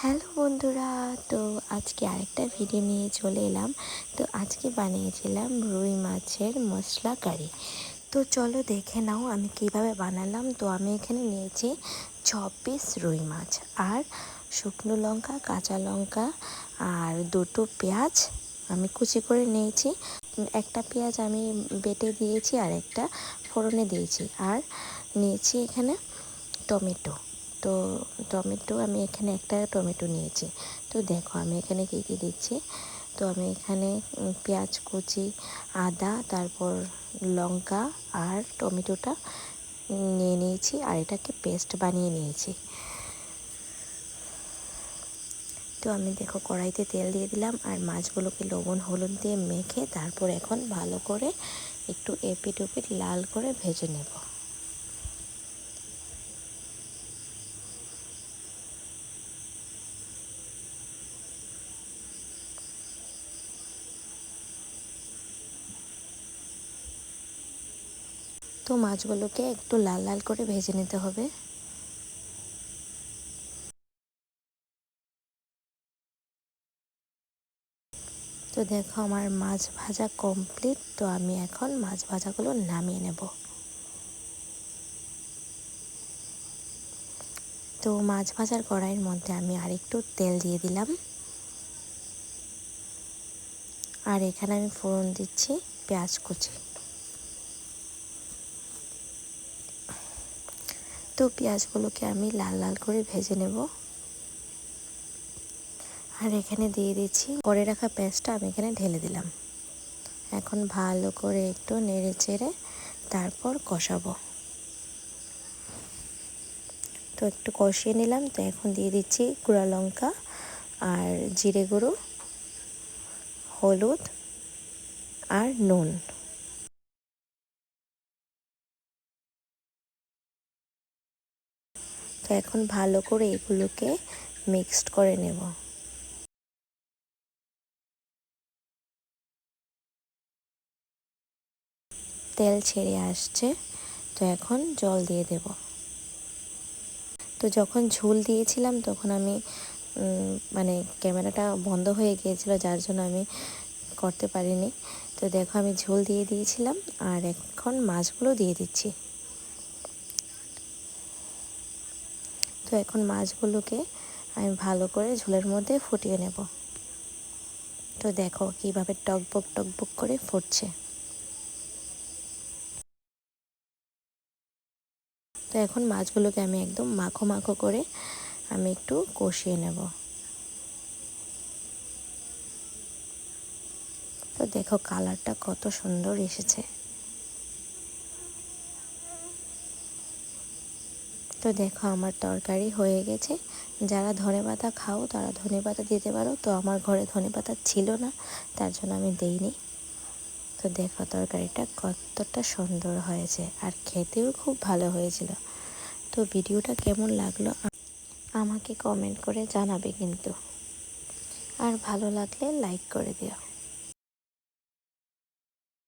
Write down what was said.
Hello বন্ধুরা, তো আজকে আরেকটা ভিডিও নিয়ে চলে এলাম। তো আজকে বানিয়েছিলাম রুই মাছের মশলা কারি। তো চলো দেখে নাও আমি কিভাবে বানালাম। তো আমি এখানে নিয়েছি 6 পিস রুই মাছ, আর শুকনো লঙ্কা, কাঁচা লঙ্কা, আর দুটো পেঁয়াজ আমি কুচি করে নিয়েছি। একটা পেঁয়াজ আমি বেটে দিয়েছি আর একটা ফোড়নে দিয়েছি, আর নিয়েছি এখানে টমেটো। তো টমেটো আমি এখানে একটা টমেটো নিয়েছি। তো দেখো আমি এখানে কী কী দিচ্ছি। তো আমি এখানে পেঁয়াজ কুচি, আদা, তারপর লঙ্কা আর টমেটোটা নিয়ে নিয়েছি, আর এটাকে পেস্ট বানিয়ে নিয়েছি। তো আমি দেখো কড়াইতে তেল দিয়ে দিলাম, আর মাছগুলোকে লবণ হলুদ দিয়ে মেখে তারপর এখন ভালো করে একটু এপিট ওপিট লাল করে ভেজে নেব। তো মাছগুলোকে একটু লাল লাল করে ভেজে নিতে হবে। তো দেখো আমার মাছ ভাজা কমপ্লিট। তো আমি এখন মাছ ভাজাগুলো নামিয়ে নেব। তো মাছ ভাজার কড়াইয়ের মধ্যে আমি আরেকটু তেল দিয়ে দিলাম, আর এখানে আমি ফোড়ন দিচ্ছি পেঁয়াজ কুচি। তো পেঁয়াজগুলোকে আমি লাল লাল করে ভেজে নেব, আর এখানে দিয়ে দিচ্ছি করে রাখা পেঁয়াজটা আমি এখানে ঢেলে দিলাম। এখন ভালো করে একটু নেড়ে চেড়ে তারপর কষাবো। তো একটু কষিয়ে নিলাম। তো এখন দিয়ে দিচ্ছি গুঁড়া লঙ্কা আর জিরে গুঁড়ো, হলুদ আর নুন। তো এখন ভালো করে এগুলোকে মিক্সড করে নেব। তেল ছেড়ে আসছে, তো এখন জল দিয়ে দেব। তো যখন ঝোল দিয়েছিলাম তখন আমি মানে ক্যামেরাটা বন্ধ হয়ে গিয়েছিল, যার জন্য আমি করতে পারিনি। তো দেখো আমি ঝোল দিয়ে দিয়েছিলাম, আর এখন মাছগুলো দিয়ে দিচ্ছি। তো এখন মাছগুলোকে আমি ভালো করে ঝোলের মধ্যে ফুটিয়ে নেব। তো দেখো কীভাবে টকবক টকবক করে ফুটছে। তো এখন মাছগুলোকে আমি একদম মাখো মাখো করে আমি একটু কষিয়ে নেব। তো দেখো কালারটা কত সুন্দর এসেছে। তো দেখো আমার তরকারি হয়ে গেছে। যারা ধনেপাতা খাও তারা ধনেপাতা দিতে পারো। তো আমার ঘরে ধনেপাতা ছিল না, তার জন্য আমি দেইনি। তো দেখো তরকারিটা কতটা সুন্দর হয়েছে, আর খেতেও খুব ভালো হয়েছিল। তো ভিডিওটা কেমন লাগলো আমাকে কমেন্ট করে জানাবে কিন্তু, আর ভালো লাগলে লাইক করে দিও।